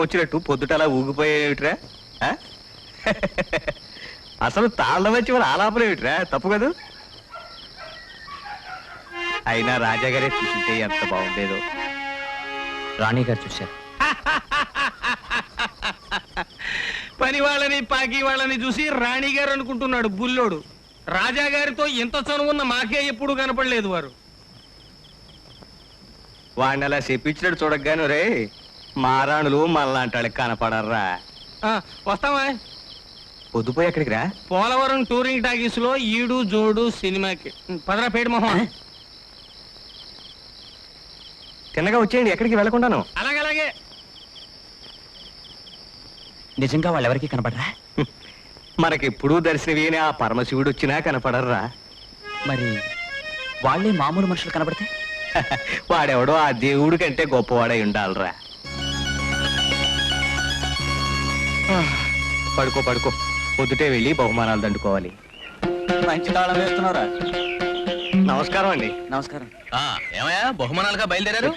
వచ్చినట్టు పొద్దుటలా ఊగిపోయేవిట్రా? అసలు తాళ్ళ వచ్చి వాళ్ళు ఆలాపలేవిట్రా? తప్పు కదూ. అయినా రాజాగారే చూసింటే ఎంత బాగుండేదో. రాణిగారు చూశారు. పని వాళ్ళని పాకి వాళ్ళని చూసి రాణిగారు అనుకుంటున్నాడు బుల్లోడు. రాజాగారితో ఎంత చనువున్న మాకే ఎప్పుడు కనపడలేదు వారు. వాడిని అలా చెప్పించినట్టు చూడగాను రే మారాణులు మళ్ళాంటాడు కనపడర్రా. వస్తావా? పొద్దుపోయి ఎక్కడికి రా? పోలవరం టూరింగ్ టాకీస్ లో ఈడు జోడు సినిమాకి. పదరా పేడు మొహం. తిన్నగా వచ్చేయండి, ఎక్కడికి వెళ్ళకుండాను. అలాగే. నిజంగా వాళ్ళెవరికి కనపడరా? మనకెప్పుడూ దర్శనమేని ఆ పరమశివుడు వచ్చినా కనపడర్రా. మరి వాళ్ళే మామూలు మనుషులు కనపడితే? వాడెవడో ఆ దేవుడి కంటే గొప్పవాడై ఉండాలరా. పడుకో పడుకో, పొద్దుటే వెళ్ళి బహుమానాలు దండుకోవాలి. మంచి తాళం వేస్తున్నారా? నమస్కారం అండి. నమస్కారం. ఏమయ్యా బహుమానాలుగా బయలుదేరారు?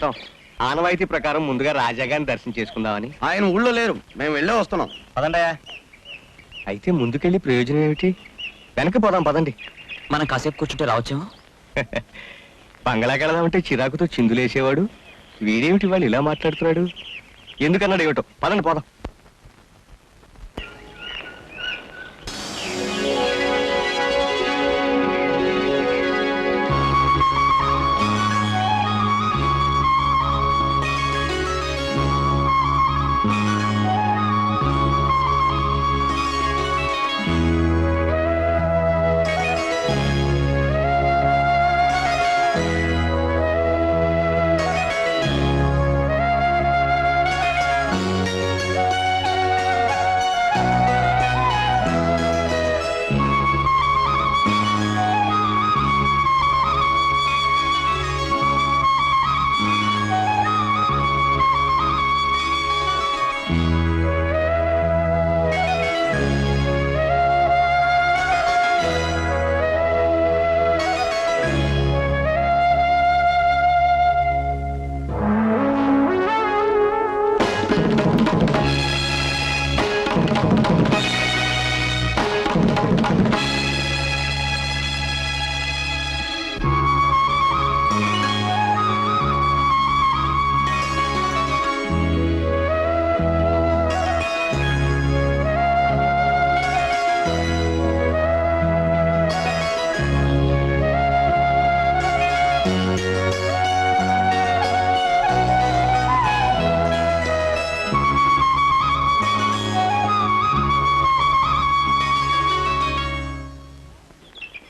ఆనవాయితీ ప్రకారం ముందుగా రాజాగారిని దర్శనం చేసుకుందామని. ఆయన ఊళ్ళో లేరు, మేము వెళ్ళే వస్తున్నాం. పదండయా. అయితే ముందుకెళ్ళి ప్రయోజనం ఏమిటి? వెనక్కి పోదాం పదండి. మనం కాసేపు కూర్చుంటే రావచ్చేమో. బంగళాకి వెళదామంటే చిరాకుతో చిందులేసేవాడు వీడేమిటి వాళ్ళు ఇలా మాట్లాడుతున్నాడు? ఎందుకన్నాడు ఏమిటో. పదండి పోదాం.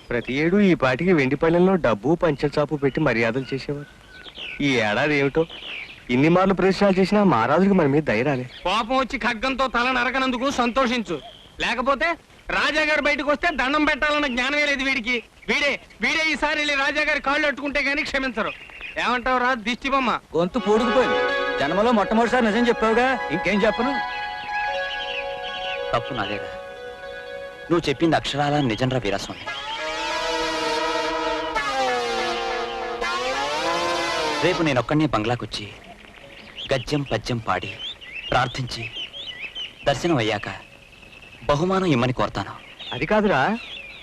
ప్రతి ఏడు ఈ పాటికి వెండిపల్లెంలో డబ్బు పంచచాపు పెట్టి మర్యాదలు చేసేవారు. ఈ ఏడాది ఏమిటో ఇన్ని మార్లు ప్రదర్శనలు చేసినా మహారాజుకి మన మీద ధైర్యాలే. కోపం వచ్చి ఖడ్గంతో తల నరకనందుకు సంతోషించు. లేకపోతే రాజాగారు బయటకు వస్తే దండం పెట్టాలన్న జ్ఞానమే లేదు వీడికి. వీడే ఈసారి వెళ్ళి రాజాగారి కాళ్ళు అట్టుకుంటే గానీ క్షమించరు. ఏమంటావు రా దిష్టి బొమ్మ? గొంతు పూడుకుపోయింది. జన్మలో మొట్టమొదటిసారి నిజం చెప్పావుగా, ఇంకేం చెప్పను. తప్పు నాదేగా. నువ్వు చెప్పింది అక్షరాల నిజంరా వీరాస్వామి. రేపు నేనొక్కడినే బంగ్లాకొచ్చి గద్యం పద్యం పాడి ప్రార్థించి దర్శనం అయ్యాక బహుమానం ఇమ్మని కోరతాను. అది కాదురా,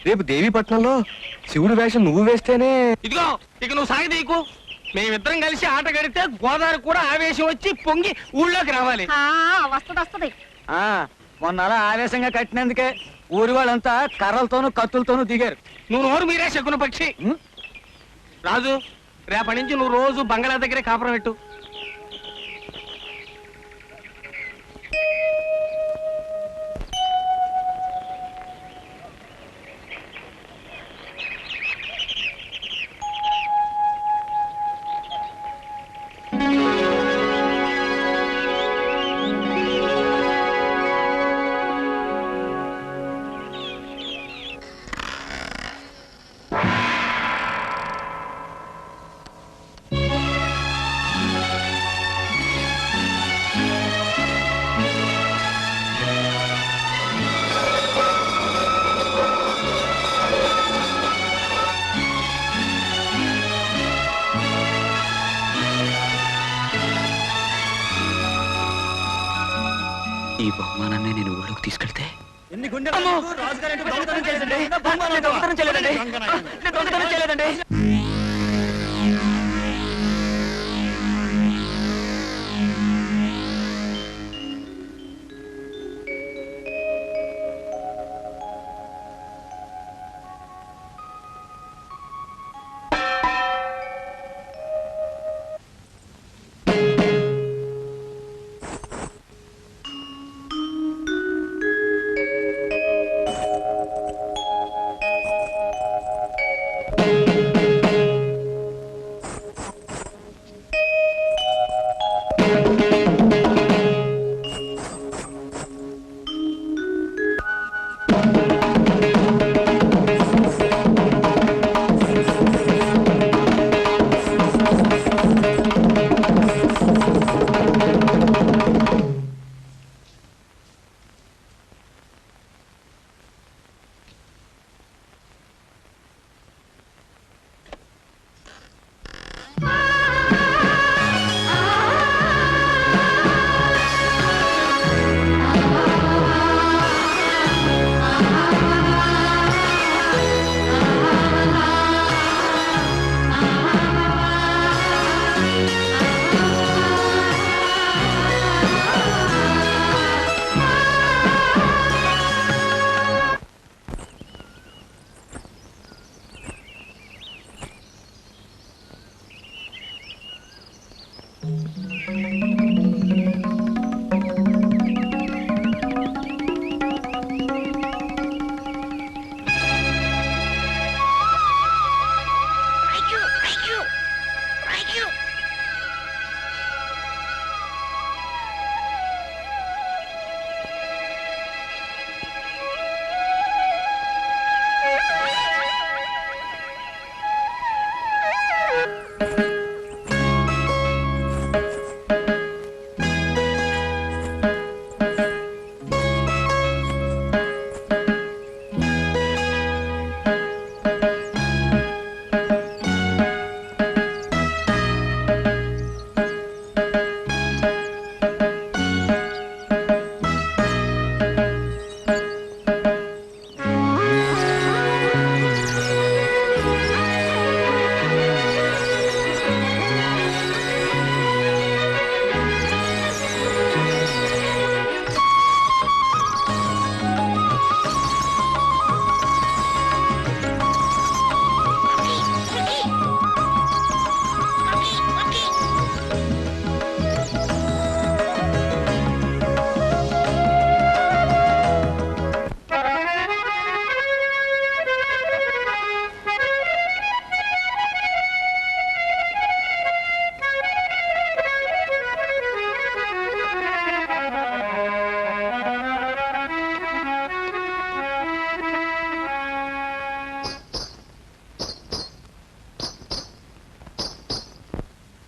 రేపు దేవీపట్నంలో శివుడు వేషం నువ్వు వేస్తేనే. ఇదిగో ఇక నువ్వు సాగదీకు. మేమిద్దరం కలిసి ఆట గడితే గోదావరి కూడా ఆవేశం వచ్చి పొంగి ఊళ్ళోకి రావాలి. వస్తది. మొన్న అలా ఆవేశంగా కట్టినందుకే ఊరి వాళ్ళంతా కర్రలతోనూ కత్తులతోనూ దిగారు. నువ్వు నోరు మీరే శకున పక్షి. రాజు, రేపటి నుంచి నువ్వు రోజు బంగాళా దగ్గరే కాపురం పెట్టు. దొంగతనం చేయలేదండి.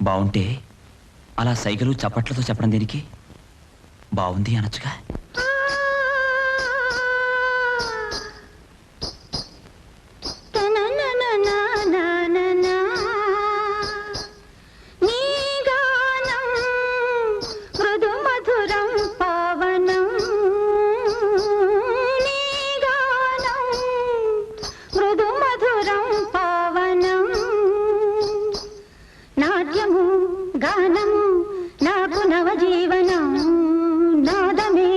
బాగుంటే అలా సైగలు చప్పట్లతో చెప్పడం దేనికి? బాగుంది అనొచ్చుగా. గానము నాకు నవజీవనం నాదమే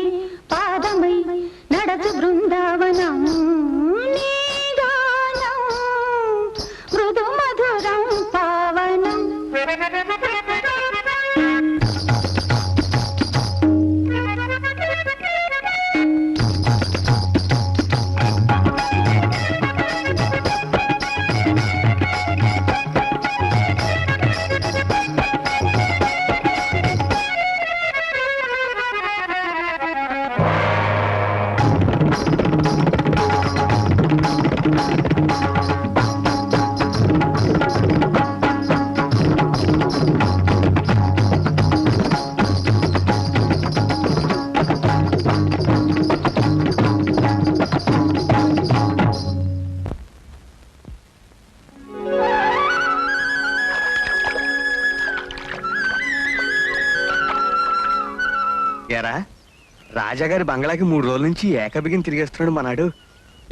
రాజాగారి బంగ్లాకి 3 రోజుల నుంచి ఏకబిగిన తిరిగేస్తున్నాడు మనాడు.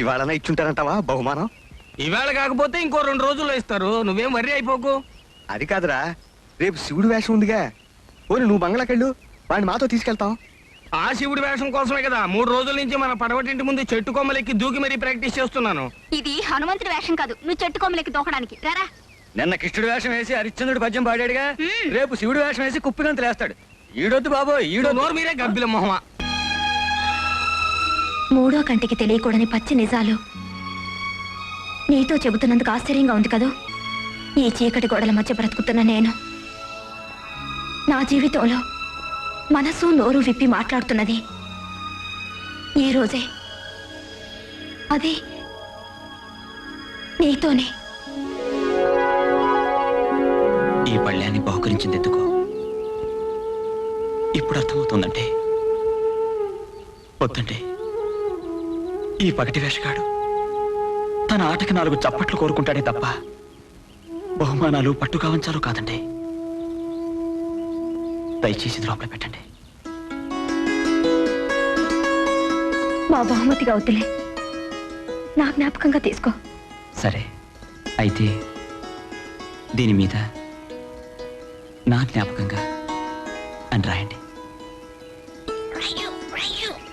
ఇవాళనా ఇచ్చుంటారంటావా బహుమానం? ఈవేళ కాకపోతే ఇంకో 2 రోజుల్లో ఇస్తారు, నువ్వేం వర్రీ అయిపోకు. అది కాదురా, రేపు శివుడు వేషం ఉందిగా. పోనీ నువ్వు బంగ్లాకెళ్ళు, వాడిని మాతో తీసుకెళ్తాం. ఆ శివుడి వేషం కోసమే కదా 3 రోజుల నుంచి మన పడవటింటి ముందు చెట్టు కొమ్మలెక్కి దూకి మరీ ప్రాక్టీస్ చేస్తున్నాను. ఇది హనుమంతుడి వేషం కాదు, నువ్వు చెట్టు కొమ్మలెక్కి దూకడానికి రారా. నిన్న కృష్ణుడి వేషం వేసి హరిశ్చంద్రుడు పద్యం పాడాడుగా, మ్మ్. రేపు శివుడు వేషం వేసి కుప్పిగంతులు వేస్తాడు. ఈడొద్దు బాబు, ఈడొద్దు. నోరు మీరే గబ్బిల మొహమా. మూడో కంటికి తెలియకూడని పచ్చి నిజాలు నీతో చెబుతున్నందుకు ఆశ్చర్యంగా ఉంది కదూ. ఈ చీకటి గోడల మధ్య బ్రతుకుతున్న నేను నా జీవితంలో మనసు నోరు విప్పి మాట్లాడుతున్నది ఈ రోజే. అది నీతోనే. ఈ పళ్ళాన్ని బహుకరించింది ఎందుకు ఇప్పుడు అర్థమవుతుందంటే. వద్దండి, ఈ పగటి వేషగాడు తన ఆటకి 4 చప్పట్లు కోరుకుంటాడే తప్ప బహుమానాలు పట్టు కావంచాలు కాదండి. దయచేసి లోపల పెట్టండి. మా బహుమతిగా వద్దులే, నా జ్ఞాపకంగా తీసుకో. సరే, అయితే దీని మీద నా జ్ఞాపకంగా అని రాయండి.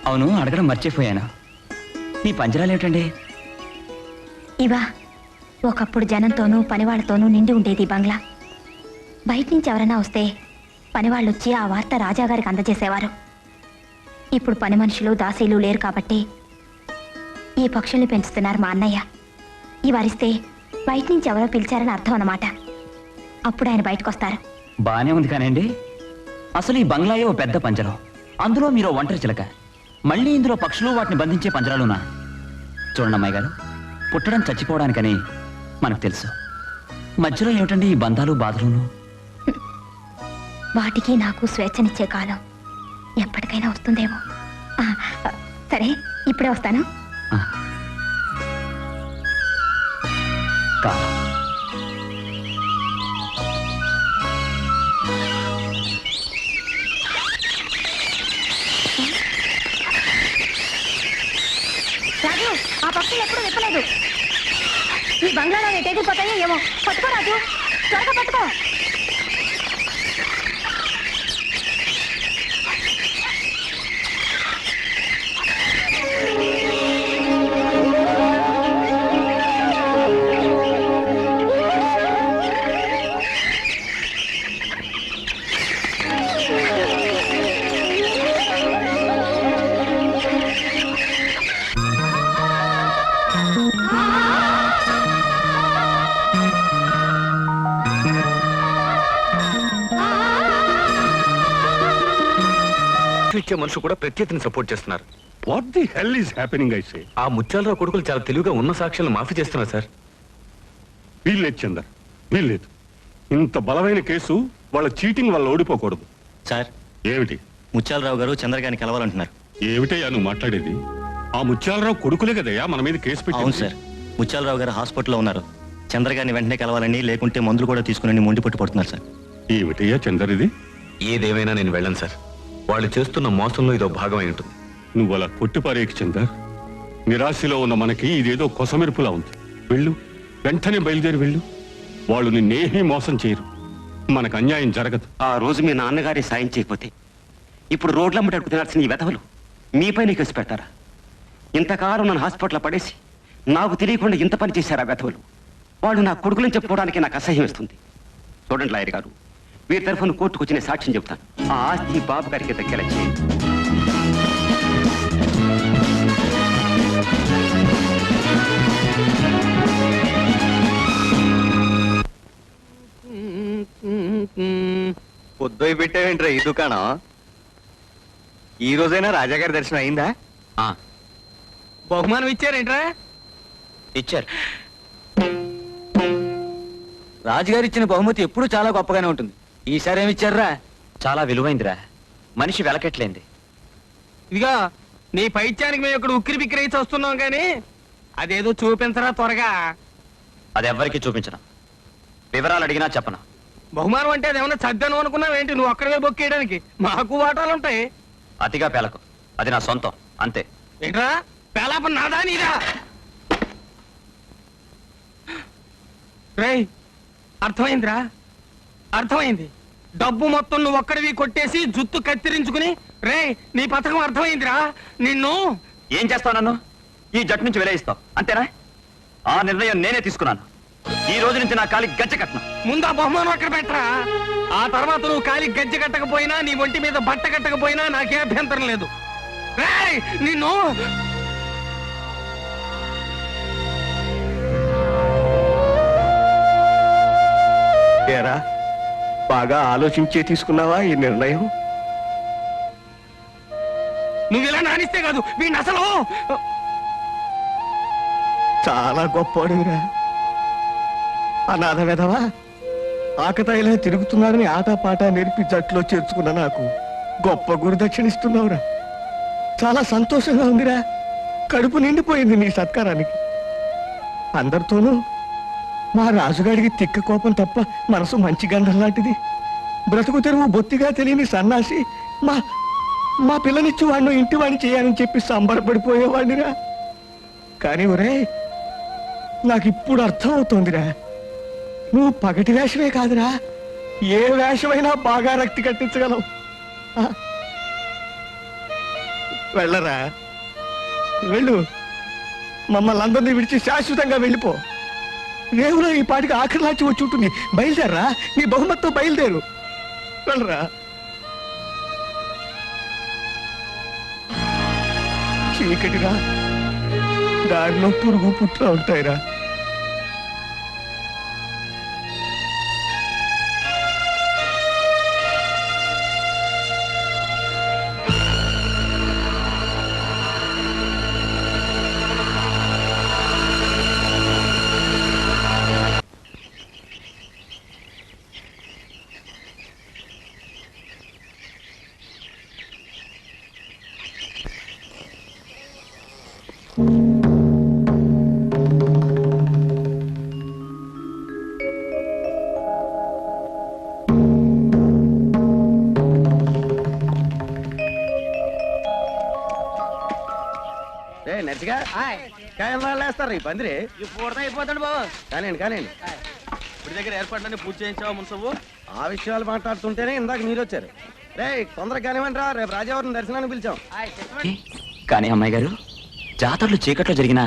అవును, అడగడం మర్చిపోయాను, మీ పంజరాలు ఏమిటండి? ఇవా ఒకప్పుడు జనంతోనూ పనివాళ్లతోనూ నిండి ఉండేది బంగ్లా. బయట నుంచి ఎవరైనా వస్తే పనివాళ్ళు వచ్చి ఆ వార్త రాజాగారికి అందజేసేవారు. ఇప్పుడు పని మనుషులు దాసీలు లేరు కాబట్టి ఈ పక్షుల్ని పెంచుతున్నారు మా అన్నయ్య. ఇవరిస్తే బయట నుంచి ఎవరో పిలిచారని అర్థం అన్నమాట. అప్పుడు ఆయన బయటకు వస్తారు. బానే ఉంది కానండి, అసలు ఈ బంగ్లాయే ఓ పెద్ద పంజరం, అందులో మీరు ఒంటరి చిలక, మళ్ళీ ఇందులో పక్షులు వాటిని బంధించే పంజరాలున్నా. చూడండి అమ్మాయి గారు, పుట్టడం చచ్చిపోవడానికని మనకు తెలుసు, మధ్యలో ఏమిటండి ఈ బంధాలు బాధలును? వాటికి నాకు స్వేచ్ఛనిచ్చే కాలం ఎప్పటికైనా వస్తుందేమో. సరే, ఇప్పుడే వస్తాను. ఆ. కాలం రాజు, ఆ పక్షులు ఎప్పుడు విప్పలేదు. ఈ బంగ్లాలో ఎగిరిపోతాయో ఏమో. పట్టుకో రాజు, త్వరగా పట్టుకో. ఇచ్చే మనుషులు కూడా ప్రత్యేకతని సపోర్ట్ చేస్తున్నారు. What the hell is happening I say? ఆ ముత్యాలరావు కొడుకులు చాలా తెలివిగా ఉన్న సాక్ష్యాలను మాఫీ చేస్తున్నారు సార్. వీల్లేదు చందర్, వీల్లేదు. ఇంత బలమైన కేసు వాళ్ళ చీటింగ్ వల్ల ఓడిపోకూడదు. సార్, ఏమిటి ముత్యాలరావు గారు చంద్రగారిని కలవాలంటున్నారు. ఏమిటయ్యా నువ్వు మాట్లాడేది? ఆ ముత్యాలరావు కొడుకులే కదయ్యా మన మీద కేసు అవును పెట్టింది. సార్, ముత్యాలరావు గారు హాస్పిటల్లో ఉన్నారు. చంద్రగారిని వెంటనే కలవాలని, లేకుంటే మందులు కూడా తీసుకుని మొండి పట్టుపడుతున్నారు సార్. ఏమిటయ్యా చందర్ ఇది? ఏదేమైనా నేను వెళ్ళను సార్. వాళ్ళు చేస్తున్న మోసంలో ఇదో భాగమై ఉంటుంది. నువ్వు అలా కొట్టిపారేకి చందర్. నిరాశలో ఉన్న మనకి ఇదేదో కొసమెరుపులా ఉంది. వెళ్ళు, వెంటనే బయలుదేరి వెళ్ళు. వాళ్ళు నిన్నేమీ మోసం చేయరు, మనకు అన్యాయం జరగదు. ఆ రోజు మీ నాన్నగారి సాయం చేయకపోతే ఇప్పుడు రోడ్లమ్మట అడుగు తినాల్సిన ఈ వెధవలు మీపైన కేసు పెడతారా? ఇంతకాలం నన్ను హాస్పిటల్లో పడేసి నాకు తెలియకుండా ఇంత పని చేశారా వెధవలు? వాళ్ళు నా కొడుకులని చెప్పుకోవడానికి నాకు అసహ్యం వేస్తుంది. చూడండి లాయర్ గారు, వీరి తరఫున కోర్టుకు వచ్చిన సాక్ష్యం చెబుతాను. ఆ ఆస్తి బాబు గారికి దక్కేలా చేయండి. పొద్దు పెట్టావేంట్రా ఈ దుకాణం? ఈ రోజైనా రాజాగారి దర్శనం అయిందా? బహుమానం ఇచ్చారేంట్రా? ఇచ్చారు. రాజుగారు ఇచ్చిన బహుమతి ఎప్పుడు చాలా గొప్పగానే ఉంటుంది. ఈసారి ఏమిచ్చారా? చాలా విలువైందిరా, మనిషి వెలకెట్లేంది. ఇదిగా నీ పైత్యానికి మేము ఇక్కడ ఉక్కిరి బిక్కిరి వస్తున్నాం కానీ అదేదో చూపించరా త్వరగా. అది ఎవ్వరికీ చూపించను, వివరాలు అడిగినా చెప్పను. బహుమానం అంటే అదేమన్నా చద్దాను అనుకున్నావేంటి? నువ్వు అక్కడే బొక్కేయడానికి మాకు వాటాలుంటాయి. అతిగా పేలకు. అది నా సొంతం అంతే. ఏంట్రా పేలాప నాదా నీదా? రేయ్ అర్థమైందిరా, అర్థమైంది. డబ్బు మొత్తం నువ్వు ఒక్కడివి కొట్టేసి జుత్తు కత్తిరించుకుని రేయ్ నీ పథకం అర్థమైందిరా. నిన్ను ఏం చేస్తావు? నన్ను ఈ జట్టు నుంచి విలయిస్తావు అంతేనా? ఆ నిర్ణయం నేనే తీసుకున్నాను. ఈ రోజు నుంచి నా కాలికి గజ్జె కట్టను. ముందు ఆ బహుమానం అక్కడ పెట్టరా. ఆ తర్వాత నువ్వు కాలికి గజ్జె కట్టకపోయినా, నీ ఒంటి మీద బట్ట కట్టకపోయినా నాకే అభ్యంతరం లేదు. రేయ్ నిన్ను ఏరా బాగా ఆలోచించే తీసుకున్నావా ఈ నిర్ణయం? నువ్వు ఇలా నానిస్తే కాదు వీడిని అసలు. చాలా గొప్పవాడురా. అనాథ వెధవా ఆకతాయిలా తిరుగుతున్నాడని ఆటపాట నేర్పి జట్లో చేర్చుకున్న నాకు గొప్ప గురుదక్షిణ ఇస్తున్నావురా. చాలా సంతోషంగా ఉందిరా. కడుపు నిండిపోయింది నీ సత్కారానికి. అందరితోనూ మా రాజుగాడికి తిక్క కోపం తప్ప మనసు మంచి గంధం లాంటిది. బ్రతుకు తెరువు బొత్తిగా తెలియని సన్నాసి మా మా పిల్లనిచ్చి వాడిని ఇంటి వాడిని చేయాలని చెప్పి సంబరపడిపోయేవాడినిరా. కానీ ఒరే నాకు ఇప్పుడు అర్థం అవుతోందిరా, నువ్వు పగటి వేషమే కాదురా, ఏ వేషమైనా బాగా రక్తి కట్టించగలవు. వెళ్ళరా, వెళ్ళు. మమ్మల్ని అందరినీ విడిచి శాశ్వతంగా వెళ్ళిపో. రేవులో ఈ పాటికి ఆఖరిలాచి వచ్చి ఉంటుంది. బయలుదేరరా, నీ బహుమతితో బయలుదేరు. వెళ్ళరా. చీకటిరా, దారిలో పురుగు పుట్ర ఉంటాయిరా. నచ్చిగా వేస్తారు ఈ పందిరి పూర్తి అయిపోతాడు బాబు. కానివ్వండి కానివ్వండి. ఇప్పుడు దగ్గర ఏర్పాట్లన్నీ పూర్తి చేయించావా మున్సబు? ఆ విషయాలు మాట్లాడుతుంటేనే ఇందాక మీరు వచ్చారు. రే తొందరగా కానివ్వండి రా, రేపు రాజావారిని దర్శనానికి పిలిచాం. కానీ అమ్మాయి గారు, జాతరలు చీకట్లో జరిగినా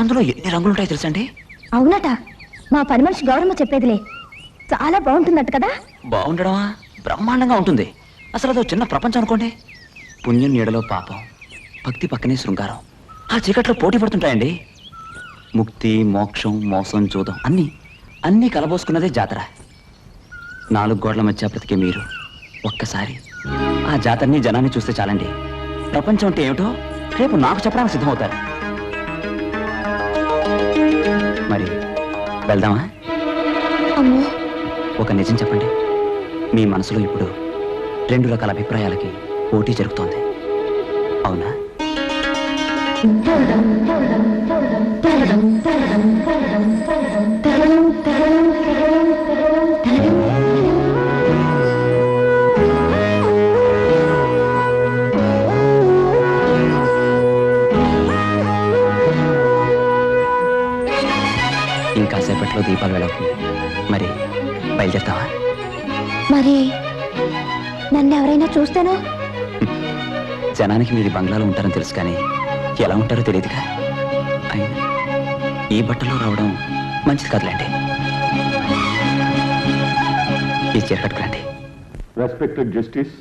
అందులో ఎన్ని రంగులుంటాయో తెలుసండి? అవునట, మా పని మనిషి గౌరమ్మ చెప్పేదిలే. చాలా బాగుంటుందట కదా. బాగుండడమా? బ్రహ్మాండంగా ఉంటుంది. అసలు అదో చిన్న ప్రపంచం అనుకోండి. పుణ్యం నీడలో పాపం, భక్తి పక్కనే శృంగారం. ఆ చీకట్లో పోటీ పడుతుంటాయండి. ముక్తి, మోక్షం, మోసం, జూదం అన్నీ అన్నీ కలబోసుకున్నదే జాతర. 4 గోడల మధ్య బ్రతికే మీరు ఒక్కసారి ఆ జాతరని జనాన్ని చూస్తే చాలండి. ప్రపంచం అంటే ఏమిటో రేపు నాకు చెప్పడానికి సిద్ధమవుతారు. మరి వెళ్దామా? అమ్మో, ఒక నిజం చెప్పండి, మీ మనసులో ఇప్పుడు 2 రకాల అభిప్రాయాలకి పోటీ జరుగుతోంది, అవునా? ఇంకాసేపట్లో దీపాలు వెళవుతుంది. మరి బయలుదేరుతావా? మరి నన్ను ఎవరైనా చూస్తేనో? జనానికి మీరు బంగ్లాలో ఉంటారని తెలుసు, కానీ ఎలా ఉంటారో తెలియదుగా. అయినా ఈ బట్టలో రావడం మంచిది కాదులేండి. ఈ చీర కట్టుకురండి. రెస్పెక్టెడ్ జస్టిస్,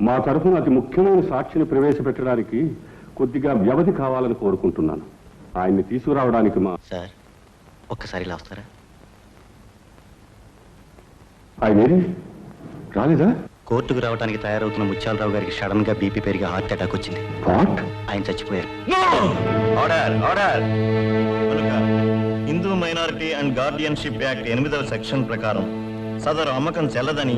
మా తరఫున అతి ముఖ్యమైన సాక్షిని ప్రవేశపెట్టడానికి కొద్దిగా వ్యవధి కావాలని కోరుకుంటున్నాను. ఆయన్ని తీసుకురావడానికి సార్ ఒక్కసారి ఇలా వస్తారా? ఆయన రాలేదా? కోర్టుకు రావడానికి తయారవుతున్న ముత్యాలరావు గారికి సడన్ గా బీపీ పెరిగి హార్ట్ అటాక్ వచ్చింది. ఆయన చచ్చిపోయారు. Order order. కనుక Hindu minority and guardianship act 8వ సెక్షన్ ప్రకారం సదరు అమ్మకం చెల్లదని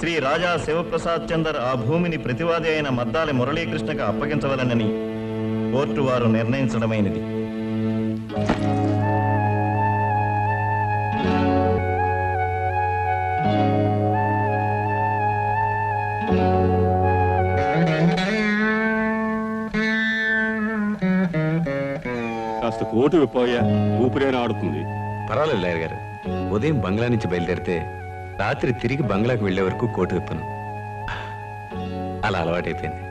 శ్రీ రాజా శివప్రసాద్ చందర్ ఆ భూమిని ప్రతివాది అయిన మద్దాలి మురళీకృష్ణకు అప్పగించవలనని కోర్టు వారు నిర్ణయించడమైనది. కోటు విప్పోయా, ఊపిరేనా ఆడుతుంది. పర్వాలేదు లాయర్ గారు, ఉదయం బంగ్లా నుంచి బయలుదేరితే రాత్రి తిరిగి బంగ్లాకు వెళ్లే వరకు కోటు విప్పను. అలా అలవాటైపోయింది.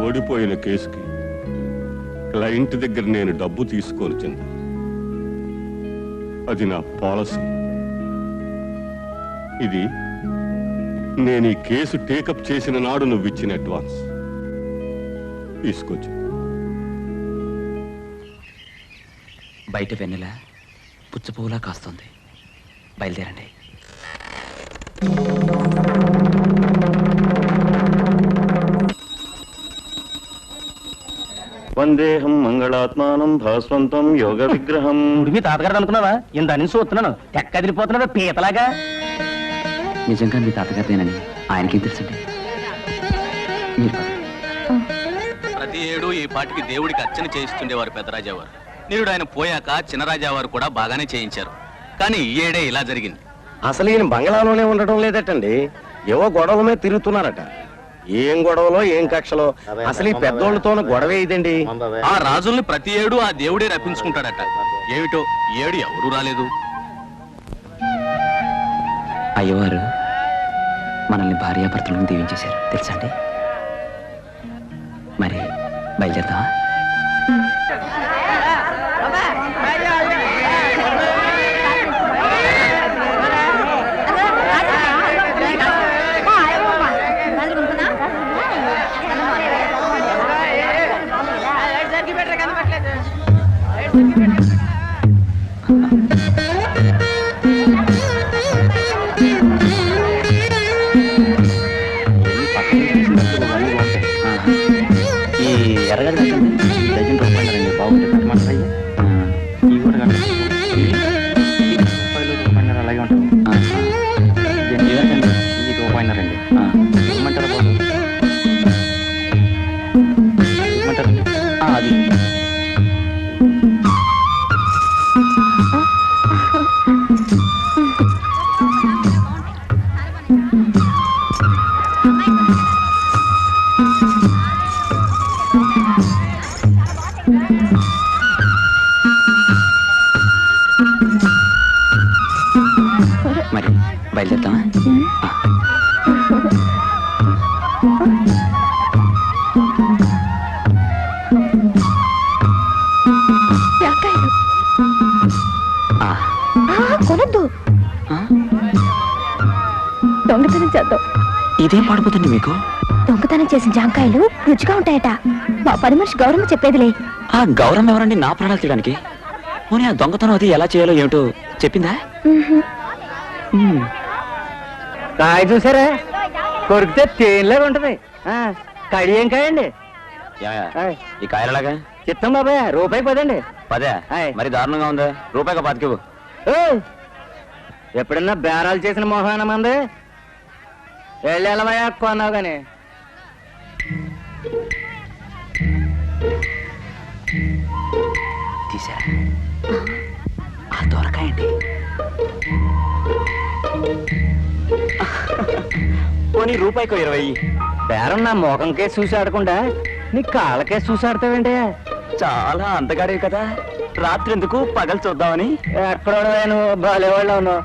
ఓడిపోయిన కేసుకి క్లయింట్ దగ్గర నేను డబ్బు తీసుకోను చంద్ర. అది నా పాలసీ. ఇది నేను ఈ కేసు టేకప్ చేసిన నాడు నువ్వు ఇచ్చిన అడ్వాన్స్. తీసుకోవచ్చు. బయట వెన్నెల పుచ్చపువ్వులా కాస్తుంది. బయలుదేరండి. వందేహం మంగళాత్మానం భాస్వంతం యోగ విగ్రహం. మీ తాతగారు అనుకున్నావా? ఇంత నుంచి చూస్తున్నాను, తెక్కదిరిపోతున్నావా పీతలాగా. నిజంగా మీ తాతగారిదేనని ఆయనకేం తెలుసండి. మీరు పదండి. ప్రతి ఏడు ఈ పాటికి దేవుడికి అర్చన చేయిస్తుండేవారు పెద్దరాజావారు. నిరుడు ఆయన పోయాక చిన్నరాజావారు కూడా బాగానే చేయించారు. కానీ ఈ ఏడే ఇలా జరిగింది. అసలు ఈయన బంగ్లాలోనే ఉండటం లేదటండి, ఏవో గొడవల మీద తిరుగుతున్నారట. ఏం గొడవలో ఏం కక్షలో, అసలు ఈ పెద్దోళ్ళతోనూ గొడవే ఇదండి. ఆ రాజుల్ని ప్రతి ఏడు ఆ దేవుడే రప్పించుకుంటాడట. ఏమిటో ఈ ఏడు ఎవరూ రాలేదు. అయ్యవారు మనల్ని భార్యాభర్తలను దీవించేశారు తెలుసండి. మరి బయలుదేరదామా? ఈ ఎర్రగడ్డ డజన్ రూపాయలండి, బాగుంటే కట్టమంటారా? ఈ కూడా రూపాయలు అలాగే ఉంటుంది. ఈ రూపాయలండి ఇవ్వమంటారా బాబు? ఇవ్వమంటారండి అది. మరి బయలుదేరుతామా? కొనద్దు, దొంగతనం చేద్దాం. ఇదేం పడిపోతుంది మీకు? దొంగతనం చేసిన జాంకాయలు రుచిగా ఉంటాయట. మా పని మనిషి గౌరమ్మ చెప్పేదిలే. ఆ గౌరవం ఎవరండి నా ప్రాణాలు తీయడానికి? పోనీ ఆ దొంగతనం అది ఎలా చేయాలో ఏమిటో చెప్పిందా? కాయ చూసారా, కొరికితే తేనెలాగా ఉంటది. కడి ఏం కాయండి ఈ కాయలలాగా చిత్తం బాబాయ్, రూపాయి పదండి. 10 మరి దారుణంగా ఉందా? రూపాయిగా 5 ఎప్పుడన్నా బేరాలు చేసిన మోహన మంది వెళ్ళవయా కొన్నావు గాని. తీసా ఆ దొరకాయండి. పోనీ రూపాయికో 20. బేరం నా మోకం కేసు చూసి ఆడకుండా నీ కాళ్ళ కేసు చూసి ఆడతావేంటి? చాలా అందగాడే కదా, రాత్రి ఎందుకు పగలు చూద్దామని. ఎక్కడ నువ్వు బాలేవాళ్ళు ఉన్నావు.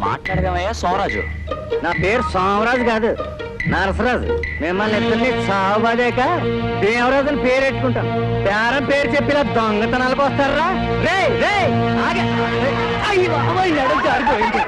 మాట్లాడదామయ్యా సోమరాజు. నా పేరు సోమరాజు కాదు, నరసరాజు. మిమ్మల్ని ఇద్దరిని సావుబాదేక దేవరాజుని పేరు పెట్టుకుంటాం. పేరం పేరు చెప్పిలా దొంగతనాలకు వస్తారా? రే రే ఆగే. అయ్యి బాబోయ్, నడుం జారిపోయింది.